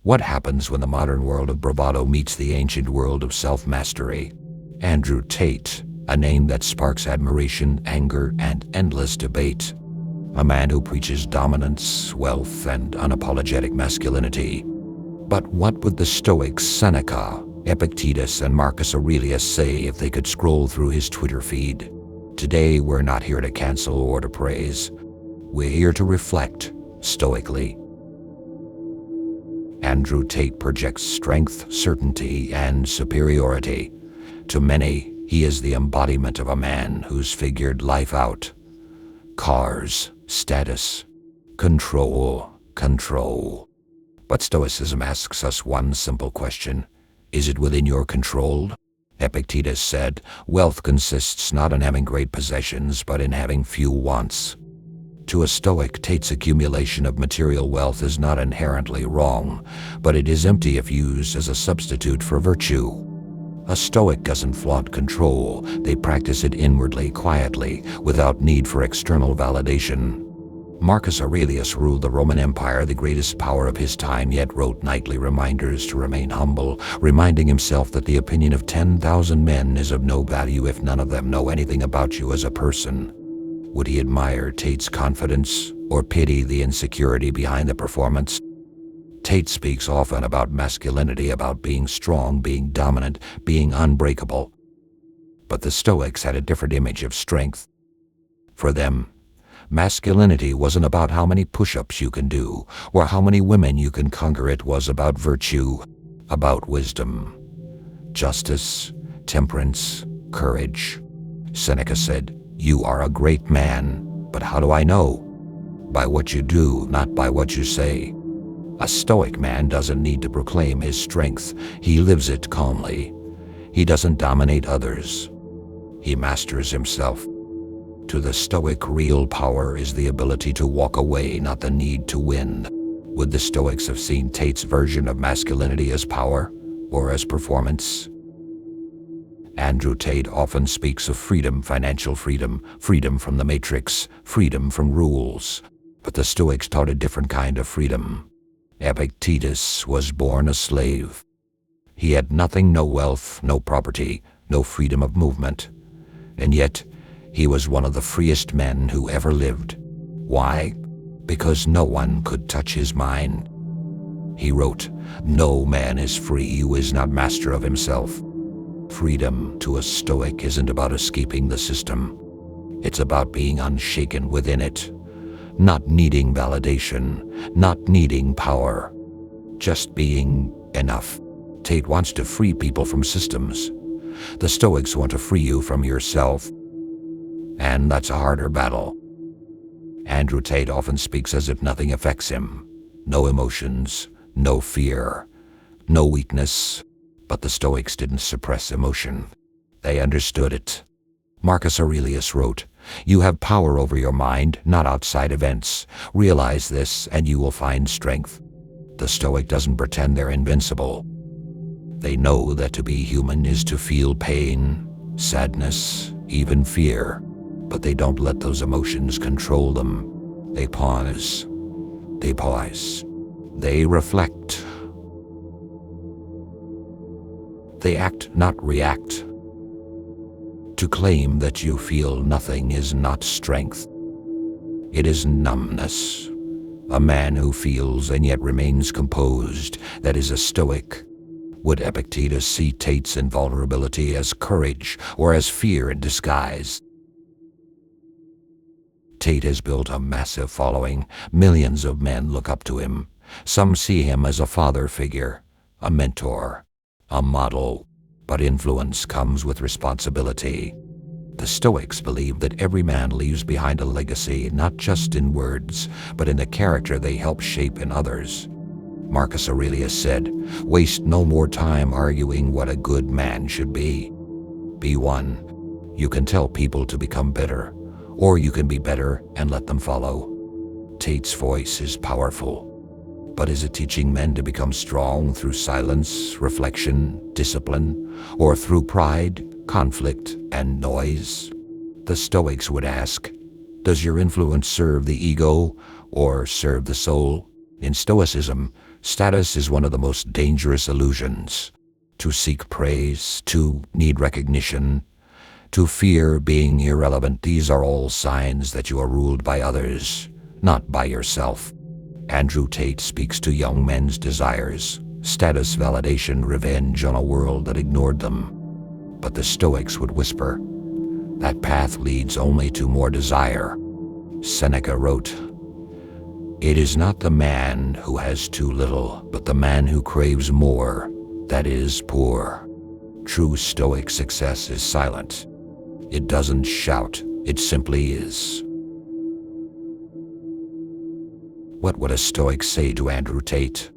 What happens when the modern world of bravado meets the ancient world of self-mastery? Andrew Tate, a name that sparks admiration, anger, and endless debate. A man who preaches dominance, wealth, and unapologetic masculinity. But what would the Stoics Seneca, Epictetus, and Marcus Aurelius say if they could scroll through his Twitter feed? Today, we're not here to cancel or to praise. We're here to reflect, stoically. Andrew Tate projects strength, certainty, and superiority. To many, he is the embodiment of a man who's figured life out. Cars, status, control. But Stoicism asks us one simple question. Is it within your control? Epictetus said, wealth consists not in having great possessions, but in having few wants. To a Stoic, Tate's accumulation of material wealth is not inherently wrong, but it is empty if used as a substitute for virtue. A Stoic doesn't flaunt control, they practice it inwardly, quietly, without need for external validation. Marcus Aurelius ruled the Roman Empire, the greatest power of his time, yet wrote nightly reminders to remain humble, reminding himself that the opinion of 10,000 men is of no value if none of them know anything about you as a person. Would he admire Tate's confidence or pity the insecurity behind the performance? Tate speaks often about masculinity, about being strong, being dominant, being unbreakable. But the Stoics had a different image of strength. For them, masculinity wasn't about how many push-ups you can do or how many women you can conquer. It was about virtue, about wisdom, justice, temperance, courage. Seneca said, "You are a great man, but how do I know? By what you do, not by what you say." A Stoic man doesn't need to proclaim his strength. He lives it calmly. He doesn't dominate others. He masters himself. To the Stoic, real power is the ability to walk away, not the need to win. Would the Stoics have seen Tate's version of masculinity as power or as performance? Andrew Tate often speaks of freedom, financial freedom, freedom from the matrix, freedom from rules. But the Stoics taught a different kind of freedom. Epictetus was born a slave. He had nothing, no wealth, no property, no freedom of movement. And yet, he was one of the freest men who ever lived. Why? Because no one could touch his mind. He wrote, "No man is free who is not master of himself." Freedom to a Stoic isn't about escaping the system. It's about being unshaken within it, not needing validation, not needing power, just being enough. Tate wants to free people from systems. The Stoics want to free you from yourself. And that's a harder battle. Andrew Tate often speaks as if nothing affects him. No emotions, no fear, no weakness. But the Stoics didn't suppress emotion. They understood it. Marcus Aurelius wrote, "You have power over your mind, not outside events. Realize this, and you will find strength." The Stoic doesn't pretend they're invincible. They know that to be human is to feel pain, sadness, even fear. But they don't let those emotions control them. They pause. They reflect. They act, not react. To claim that you feel nothing is not strength. It is numbness. A man who feels and yet remains composed, that is a Stoic. Would Epictetus see Tate's invulnerability as courage or as fear in disguise? Tate has built a massive following. Millions of men look up to him. Some see him as a father figure, a mentor, a model, but influence comes with responsibility. The Stoics believe that every man leaves behind a legacy, not just in words, but in the character they help shape in others. Marcus Aurelius said, "Waste no more time arguing what a good man should be. Be one. You can tell people to become better, or you can be better and let them follow." Tate's voice is powerful. But is it teaching men to become strong through silence, reflection, discipline, or through pride, conflict, and noise? The Stoics would ask, does your influence serve the ego or serve the soul? In Stoicism, Status is one of the most dangerous illusions. To seek praise, to need recognition, to fear being irrelevant, these are all signs that you are ruled by others, not by yourself. Andrew Tate speaks to young men's desires, status, validation, revenge on a world that ignored them. But the Stoics would whisper, that path leads only to more desire. Seneca wrote, "It is not the man who has too little, but the man who craves more, that is poor." True Stoic success is silent. It doesn't shout, it simply is. What would a Stoic say to Andrew Tate?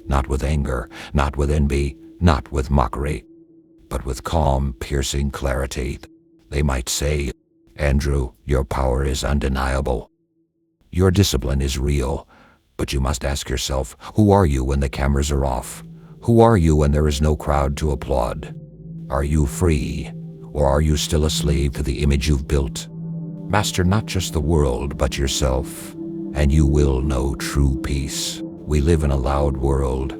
Not with anger, not with envy, not with mockery, but with calm, piercing clarity. They might say, "Andrew, your power is undeniable. Your discipline is real, but you must ask yourself, who are you when the cameras are off? Who are you when there is no crowd to applaud? Are you free, or are you still a slave to the image you've built? Master not just the world, but yourself, and you will know true peace." We live in a loud world,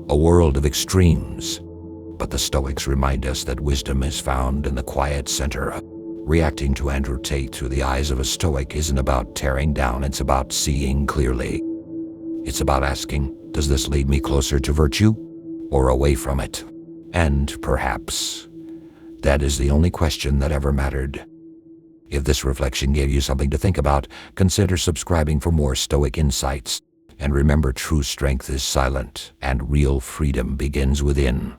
a world of extremes, but the Stoics remind us that wisdom is found in the quiet center. Reacting to Andrew Tate through the eyes of a Stoic isn't about tearing down, it's about seeing clearly. It's about asking, does this lead me closer to virtue, or away from it? And perhaps that is the only question that ever mattered. If this reflection gave you something to think about, consider subscribing for more Stoic insights. And remember, true strength is silent, and real freedom begins within.